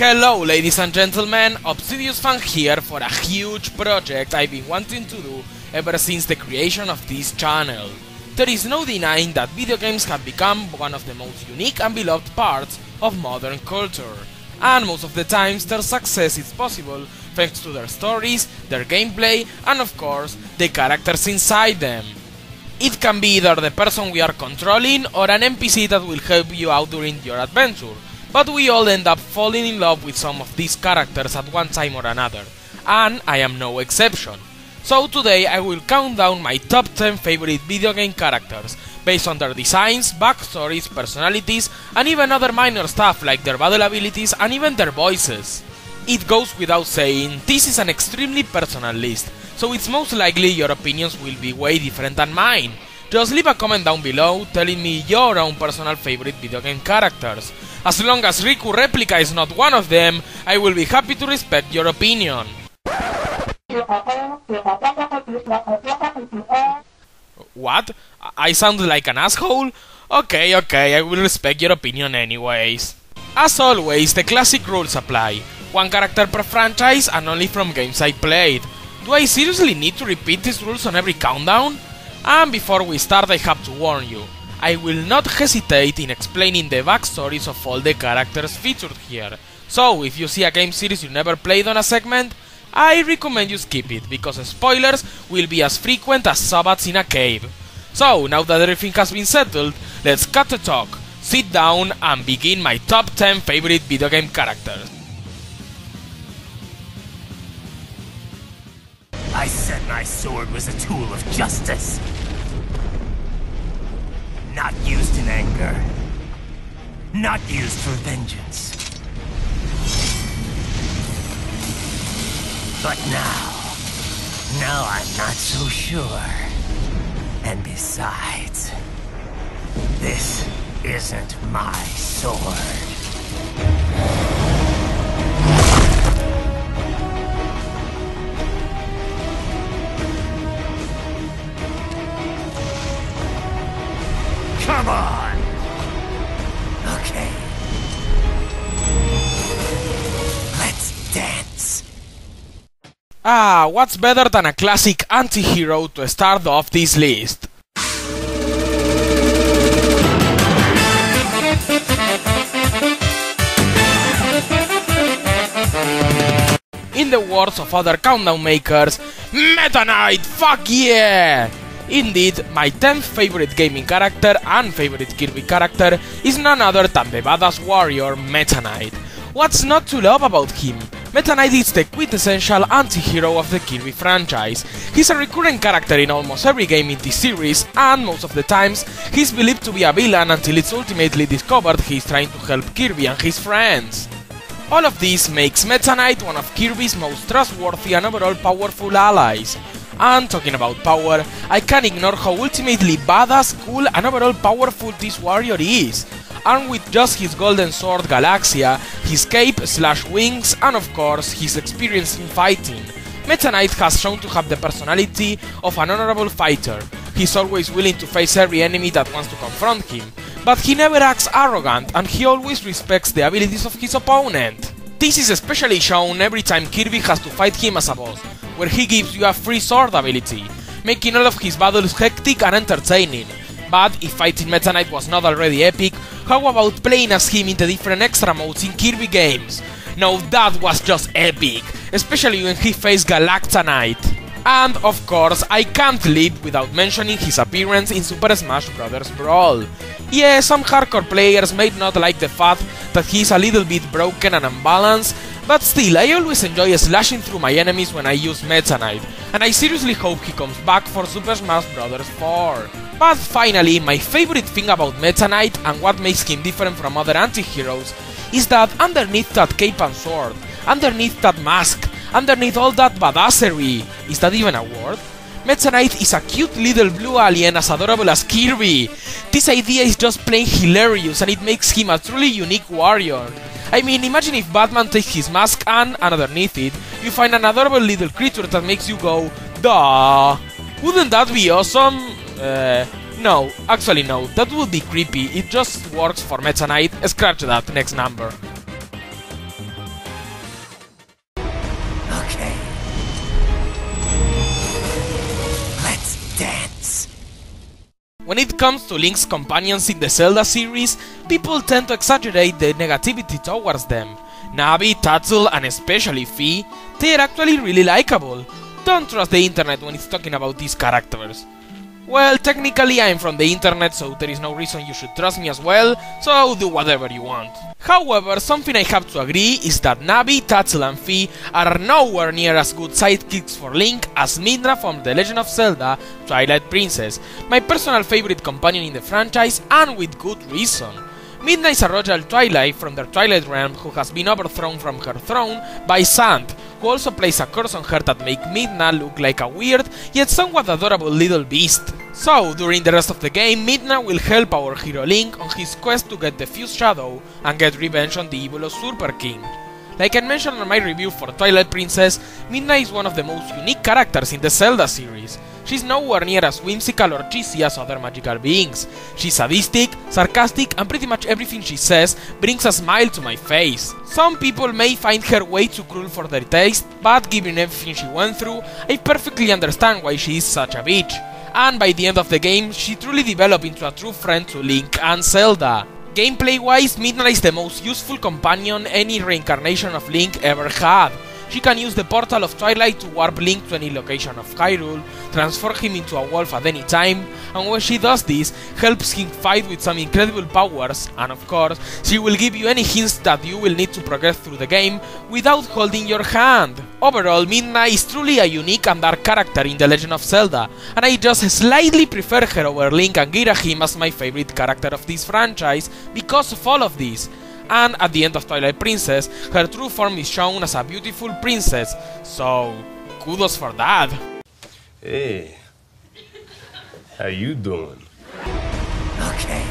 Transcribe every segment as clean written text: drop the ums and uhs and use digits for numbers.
Hello ladies and gentlemen, ObsidiusFan here for a huge project I've been wanting to do ever since the creation of this channel. There is no denying that video games have become one of the most unique and beloved parts of modern culture, and most of the times their success is possible thanks to their stories, their gameplay, and of course, the characters inside them. It can be either the person we are controlling or an NPC that will help you out during your adventure, but we all end up falling in love with some of these characters at one time or another, and I am no exception. So today I will count down my top 10 favorite video game characters, based on their designs, backstories, personalities, and even other minor stuff like their battle abilities and even their voices. It goes without saying, this is an extremely personal list, so it's most likely your opinions will be way different than mine. Just leave a comment down below telling me your own personal favorite video game characters. As long as Riku Replica is not one of them, I will be happy to respect your opinion. What? I sound like an asshole? Okay, I will respect your opinion anyways. As always, the classic rules apply. One character per franchise and only from games I played. Do I seriously need to repeat these rules on every countdown? And before we start, I have to warn you, I will not hesitate in explaining the backstories of all the characters featured here. So, if you see a game series you never played on a segment, I recommend you skip it, because spoilers will be as frequent as Sabbats in a cave. So, now that everything has been settled, let's cut the talk, sit down and begin my top 10 favorite video game characters. I said my sword was a tool of justice. Not used in anger. Not used for vengeance. But now I'm not so sure. And besides, this isn't my sword. Come on! Okay. Let's dance. What's better than a classic anti-hero to start off this list? In the words of other countdown makers, Meta Knight, fuck yeah! Indeed, my 10th favorite gaming character and favorite Kirby character is none other than the badass warrior Meta Knight. What's not to love about him? Meta Knight is the quintessential anti-hero of the Kirby franchise. He's a recurrent character in almost every game in this series, and most of the times, he's believed to be a villain until it's ultimately discovered he's trying to help Kirby and his friends. All of this makes Meta Knight one of Kirby's most trustworthy and overall powerful allies. And talking about power, I can't ignore how ultimately badass, cool and overall powerful this warrior is. Armed with just his golden sword Galaxia, his cape/wings and of course his experience in fighting, Meta Knight has shown to have the personality of an honorable fighter. He's always willing to face every enemy that wants to confront him, but he never acts arrogant and he always respects the abilities of his opponent. This is especially shown every time Kirby has to fight him as a boss, where he gives you a free sword ability, making all of his battles hectic and entertaining. But if fighting Meta Knight was not already epic, how about playing as him in the different extra modes in Kirby games? No, that was just epic, especially when he faced Galacta Knight. And of course, I can't live without mentioning his appearance in Super Smash Bros. Brawl. Yeah, some hardcore players may not like the fact that he's a little bit broken and unbalanced, but still, I always enjoy slashing through my enemies when I use Meta Knight, and I seriously hope he comes back for Super Smash Bros. 4. But finally, my favorite thing about Meta Knight and what makes him different from other anti-heroes is that underneath that cape and sword, underneath that mask, underneath all that badassery, is that even a word? Meta Knight is a cute little blue alien as adorable as Kirby. This idea is just plain hilarious and it makes him a truly unique warrior. I mean, imagine if Batman takes his mask and underneath it, you find an adorable little creature that makes you go, duh! Wouldn't that be awesome? No, actually no, that would be creepy, it just works for Meta Knight, scratch that, next number. When it comes to Link's companions in the Zelda series, people tend to exaggerate the negativity towards them. Navi, Tatsul, and especially Fi, they're actually really likable. Don't trust the internet when it's talking about these characters. Well, technically I'm from the internet, so there is no reason you should trust me as well, so do whatever you want. However, something I have to agree is that Navi, Tatsul and Fi are nowhere near as good sidekicks for Link as Midna from The Legend of Zelda Twilight Princess, my personal favorite companion in the franchise, and with good reason. Midna is a royal Twilight from the Twilight Realm who has been overthrown from her throne by Sand, who also plays a curse on her that makes Midna look like a weird yet somewhat adorable little beast. So, during the rest of the game, Midna will help our hero Link on his quest to get the Fused Shadow and get revenge on the evil Usurper King. Like I mentioned on my review for Twilight Princess, Midna is one of the most unique characters in the Zelda series. She's nowhere near as whimsical or cheesy as other magical beings. She's sadistic, sarcastic, and pretty much everything she says brings a smile to my face. Some people may find her way too cruel for their taste, but given everything she went through, I perfectly understand why she is such a bitch. And by the end of the game, she truly developed into a true friend to Link and Zelda. Gameplay-wise, Midna is the most useful companion any reincarnation of Link ever had. She can use the Portal of Twilight to warp Link to any location of Hyrule, transform him into a wolf at any time, and when she does this, helps him fight with some incredible powers, and of course, she will give you any hints that you will need to progress through the game without holding your hand. Overall, Midna is truly a unique and dark character in The Legend of Zelda, and I just slightly prefer her over Link and Girahim as my favorite character of this franchise because of all of this. And at the end of Twilight Princess, her true form is shown as a beautiful princess, so kudos for that. Hey, how you doing? Okay.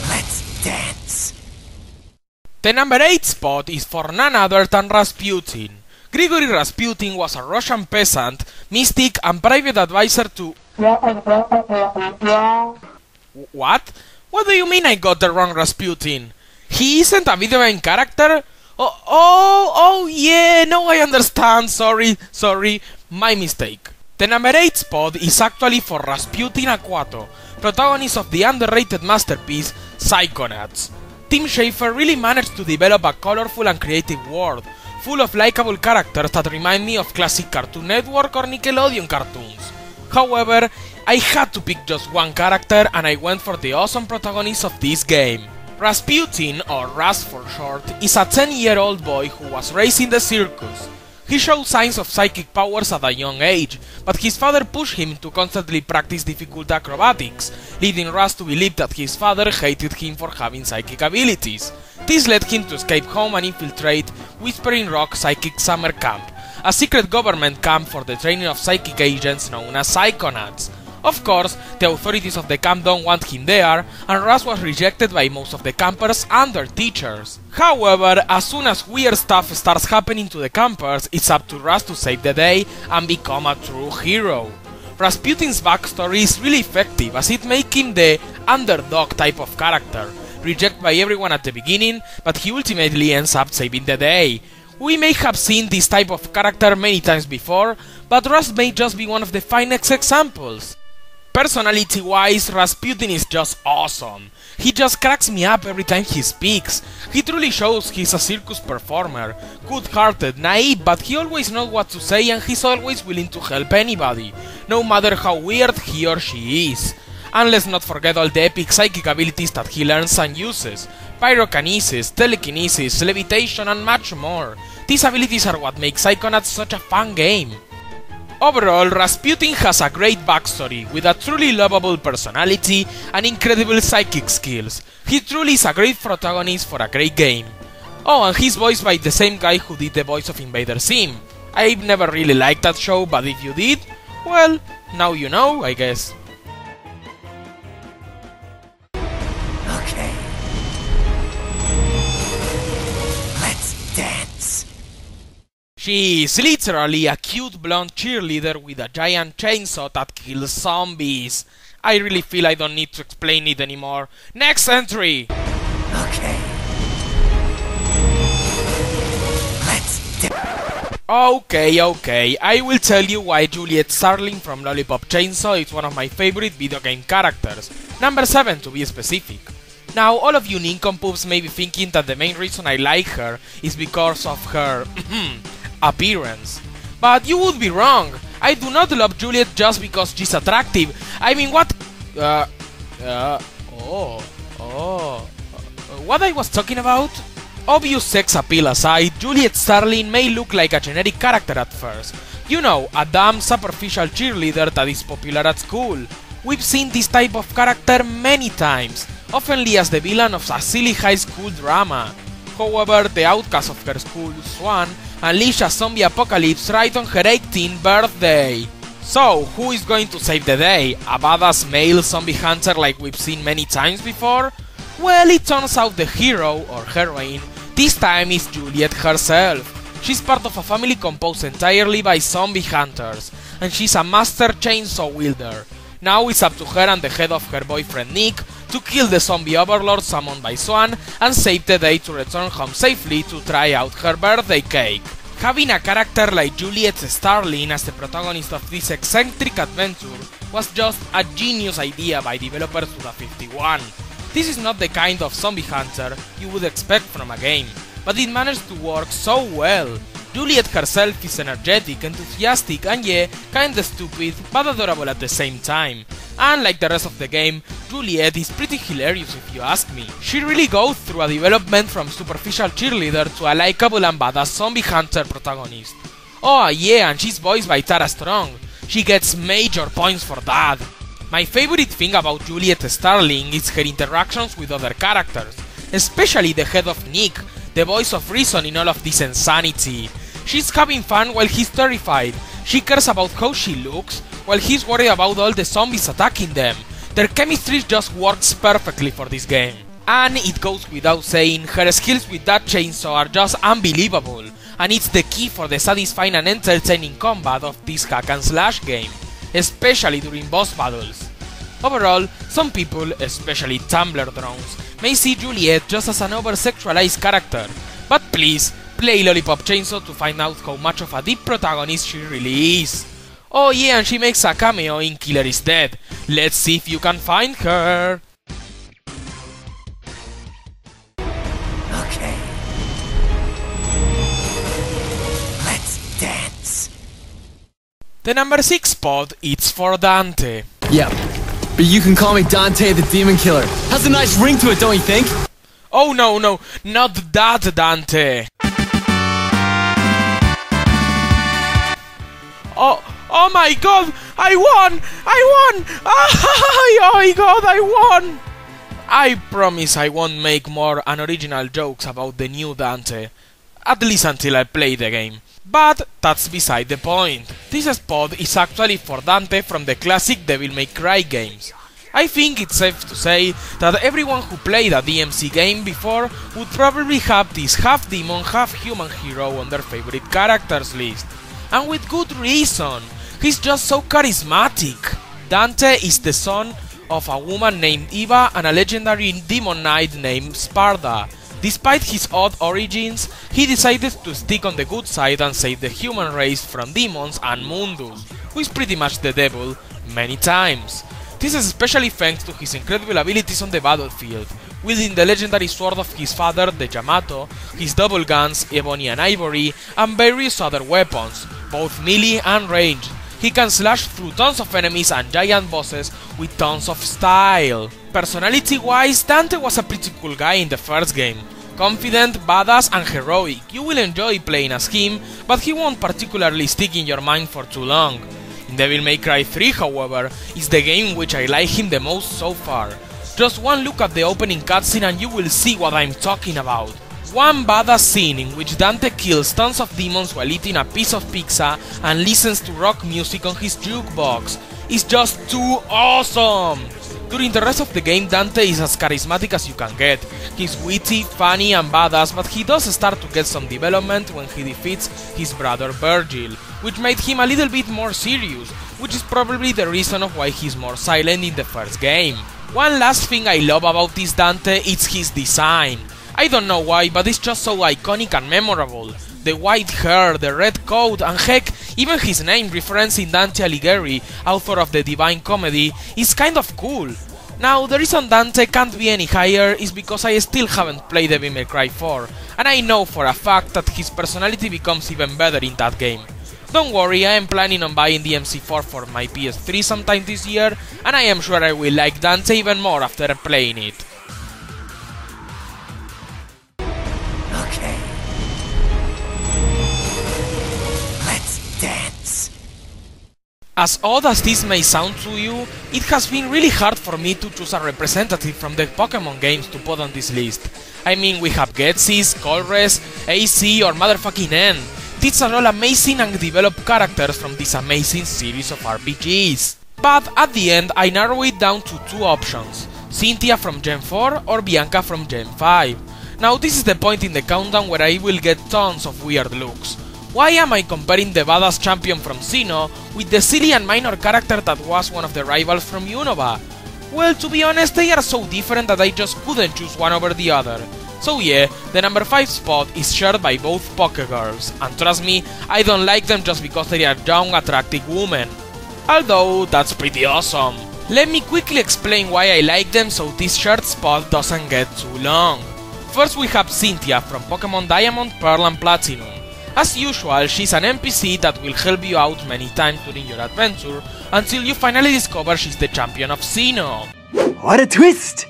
Let's dance. The number 8 spot is for none other than Rasputin. Grigory Rasputin was a Russian peasant, mystic, and private advisor to... What? What do you mean I got the wrong Rasputin? He isn't a video game character? Oh yeah, no, I understand, sorry, my mistake. The number 8 spot is actually for Rasputin Aquato, protagonist of the underrated masterpiece, Psychonauts. Tim Schafer really managed to develop a colorful and creative world, full of likable characters that remind me of classic Cartoon Network or Nickelodeon cartoons. However, I had to pick just one character and I went for the awesome protagonist of this game. Rasputin, or Ras for short, is a 10-year-old boy who was raised in the circus. He showed signs of psychic powers at a young age, but his father pushed him to constantly practice difficult acrobatics, leading Ras to believe that his father hated him for having psychic abilities. This led him to escape home and infiltrate Whispering Rock Psychic Summer Camp, a secret government camp for the training of psychic agents known as Psychonauts. Of course, the authorities of the camp don't want him there, and Ras was rejected by most of the campers and their teachers. However, as soon as weird stuff starts happening to the campers, it's up to Ras to save the day and become a true hero. Rasputin's backstory is really effective, as it makes him the underdog type of character, rejected by everyone at the beginning, but he ultimately ends up saving the day. We may have seen this type of character many times before, but Ras may just be one of the finest examples. Personality-wise, Rasputin is just awesome. He just cracks me up every time he speaks. He truly shows he's a circus performer, good-hearted, naive, but he always knows what to say and he's always willing to help anybody, no matter how weird he or she is. And let's not forget all the epic psychic abilities that he learns and uses. Pyrokinesis, telekinesis, levitation, and much more. These abilities are what make Psychonauts such a fun game. Overall, Rasputin has a great backstory, with a truly lovable personality and incredible psychic skills. He truly is a great protagonist for a great game. Oh, and he's voiced by the same guy who did the voice of Invader Sim. I've never really liked that show, but if you did, well, now you know, I guess. Okay. Let's dance. She is literally a cute blonde cheerleader with a giant chainsaw that kills zombies. I really feel I don't need to explain it anymore. Next entry! Okay. Let's Okay, I will tell you why Juliet Starling from Lollipop Chainsaw is one of my favorite video game characters. Number 7 to be specific. Now, all of you nincompoops may be thinking that the main reason I like her is because of her appearance. But you would be wrong. I do not love Juliet just because she's attractive. I mean, what I was talking about? Obvious sex appeal aside, Juliet Starling may look like a generic character at first. You know, a dumb, superficial cheerleader that is popular at school. We've seen this type of character many times, oftenly as the villain of a silly high school drama. However, the outcast of her school, Swan, unleashed a zombie apocalypse right on her 18th birthday. So, who is going to save the day? A badass male zombie hunter like we've seen many times before? Well, it turns out the hero, or heroine, this time is Juliet herself. She's part of a family composed entirely by zombie hunters, and she's a master chainsaw wielder. Now it's up to her and the head of her boyfriend Nick to kill the zombie overlord summoned by Swan and save the day to return home safely to try out her birthday cake. Having a character like Juliet Starling as the protagonist of this eccentric adventure was just a genius idea by developers Suda 51. This is not the kind of zombie hunter you would expect from a game, but it managed to work so well. Juliet herself is energetic, enthusiastic, and yeah, kinda stupid, but adorable at the same time. And like the rest of the game, Juliet is pretty hilarious if you ask me. She really goes through a development from superficial cheerleader to a likable and badass zombie hunter protagonist. Oh yeah, and she's voiced by Tara Strong. She gets major points for that. My favorite thing about Juliet Starling is her interactions with other characters, especially the head of Nick, the voice of reason in all of this insanity. She's having fun while he's terrified. She cares about how she looks, while he's worried about all the zombies attacking them. Their chemistry just works perfectly for this game. And it goes without saying, her skills with that chainsaw are just unbelievable, and it's the key for the satisfying and entertaining combat of this hack and slash game, especially during boss battles. Overall, some people, especially Tumblr drones, may see Juliet just as an over-sexualized character, but please, play Lollipop Chainsaw to find out how much of a deep protagonist she really is. Oh yeah, and she makes a cameo in Killer is Dead. Let's see if you can find her. Okay. Let's dance. The number 6 spot is for Dante. Yep, but you can call me Dante the Demon Killer. Has a nice ring to it, don't you think? Oh no, not that Dante. Oh my god, I won! Oh my god, I won! I promise I won't make more unoriginal jokes about the new Dante, at least until I play the game. But that's beside the point. This spot is actually for Dante from the classic Devil May Cry games. I think it's safe to say that everyone who played a DMC game before would probably have this half demon, half human hero on their favorite characters list. And with good reason. He's just so charismatic. Dante is the son of a woman named Eva and a legendary demon knight named Sparda. Despite his odd origins, he decided to stick on the good side and save the human race from demons and Mundus, who is pretty much the devil, many times. This is especially thanks to his incredible abilities on the battlefield, wielding the legendary sword of his father, the Yamato, his double guns, Ebony and Ivory, and various other weapons, both melee and ranged. He can slash through tons of enemies and giant bosses with tons of style. Personality-wise, Dante was a pretty cool guy in the first game. Confident, badass and heroic. You will enjoy playing as him, but he won't particularly stick in your mind for too long. In Devil May Cry 3, however, is the game in which I like him the most so far. Just one look at the opening cutscene and you will see what I'm talking about. One badass scene in which Dante kills tons of demons while eating a piece of pizza and listens to rock music on his jukebox is just too awesome! During the rest of the game, Dante is as charismatic as you can get. He's witty, funny and badass, but he does start to get some development when he defeats his brother Virgil, which made him a little bit more serious, which is probably the reason of why he's more silent in the first game. One last thing I love about this Dante is his design. I don't know why, but it's just so iconic and memorable. The white hair, the red coat, and heck, even his name referencing Dante Alighieri, author of the Divine Comedy, is kind of cool. Now, the reason Dante can't be any higher is because I still haven't played Devil May Cry 4, and I know for a fact that his personality becomes even better in that game. Don't worry, I am planning on buying the MC4 for my PS3 sometime this year, and I am sure I will like Dante even more after playing it. Okay. Let's dance. As odd as this may sound to you, it has been really hard for me to choose a representative from the Pokemon games to put on this list. I mean, we have Ghetsis, Colress, AC, or motherfucking N. These are all amazing and developed characters from this amazing series of RPGs. But at the end, I narrow it down to two options: Cynthia from Gen 4 or Bianca from Gen 5. Now this is the point in the countdown where I will get tons of weird looks. Why am I comparing the badass champion from Sinnoh with the silly and minor character that was one of the rivals from Unova? Well, to be honest, they are so different that I just couldn't choose one over the other. So yeah, the number 5 spot is shared by both Pokegirls, and trust me, I don't like them just because they are young, attractive women. Although, that's pretty awesome. Let me quickly explain why I like them so this shared spot doesn't get too long. First we have Cynthia from Pokemon Diamond, Pearl and Platinum. As usual, she's an NPC that will help you out many times during your adventure, until you finally discover she's the champion of Sinnoh. What a twist!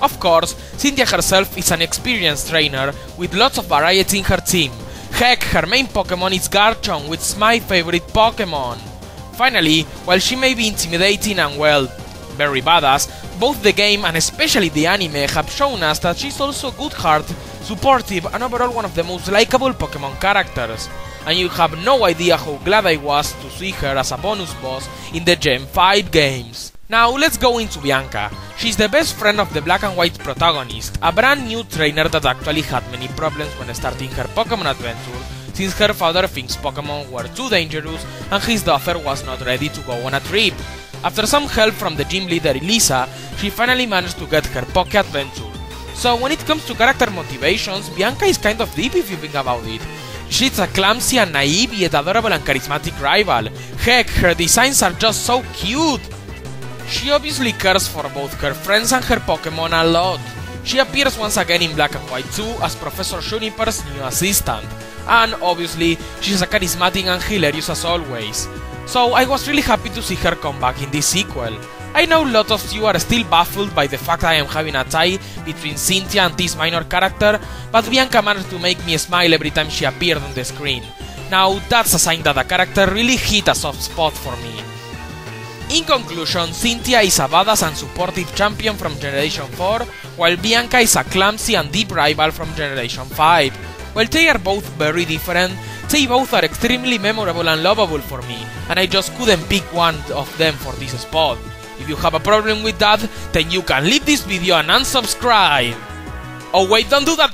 Of course, Cynthia herself is an experienced trainer with lots of variety in her team. Heck, her main Pokemon is Garchomp, which is my favorite Pokemon. Finally, while she may be intimidating and well, very badass, both the game and especially the anime have shown us that she's also good-hearted, supportive and overall one of the most likable Pokemon characters. And you have no idea how glad I was to see her as a bonus boss in the Gen 5 games. Now let's go into Bianca. She's the best friend of the black and white protagonist, a brand new trainer that actually had many problems when starting her Pokemon adventure, since her father thinks Pokemon were too dangerous and his daughter was not ready to go on a trip. After some help from the gym leader Elisa, she finally managed to get her Poké adventure. So when it comes to character motivations, Bianca is kind of deep if you think about it. She's a clumsy and naive yet adorable and charismatic rival. Heck, her designs are just so cute! She obviously cares for both her friends and her Pokemon a lot. She appears once again in Black and White 2 as Professor Juniper's new assistant. And obviously, she's a charismatic and hilarious as always. So I was really happy to see her come back in this sequel. I know a lot of you are still baffled by the fact I am having a tie between Cynthia and this minor character, but Bianca managed to make me smile every time she appeared on the screen. Now that's a sign that the character really hit a soft spot for me. In conclusion, Cynthia is a badass and supportive champion from Generation 4, while Bianca is a clumsy and deep rival from Generation 5. While they are both very different, they both are extremely memorable and lovable for me, and I just couldn't pick one of them for this spot. If you have a problem with that, then you can leave this video and unsubscribe. Oh wait, don't do that